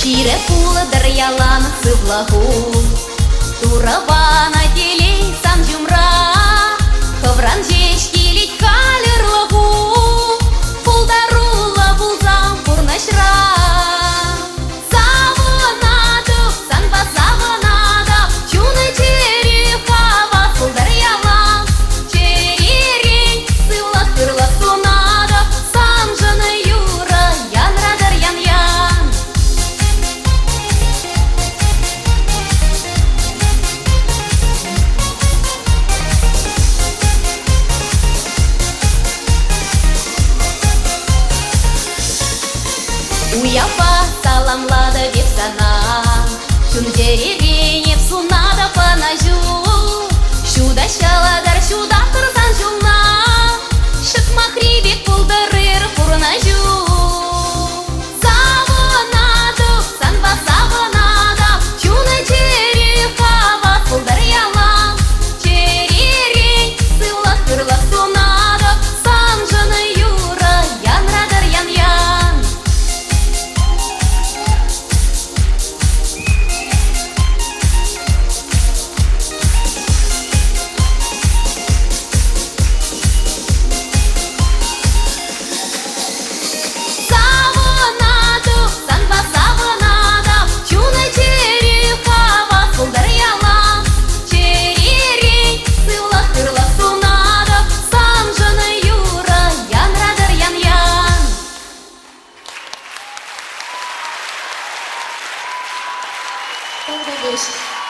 Шире пулы дарьялан сывлагу, Туравана телей сам жумра, Хывран жеш келет калер лагу, Пулдарула булзам пурнашра. Савынадып, санба савынадып, Чуны черехава сыл дарьялан, Черерень сывлак тырлак сонадып, Сан жыны юра янрадар ян-ян. Уяпа саламлады беп сана, Чун жерегенеп сунада панажу, Шуда шаладар, шуда кырсан жулна, Шықма хребек пулдырыр пурнажу. Савынадып, санба савынадып, Чуны черехава сылдар ялан, Черерень сыллак кырлак сонадып, Сан жыны юра янрадар ян-ян. Савынадып, санба савынадып, Чуны черехава сылдар ялан, Черерень сыллак кырлак сонадып, Сан жыны юра янрадар ян-ян. Благодарю.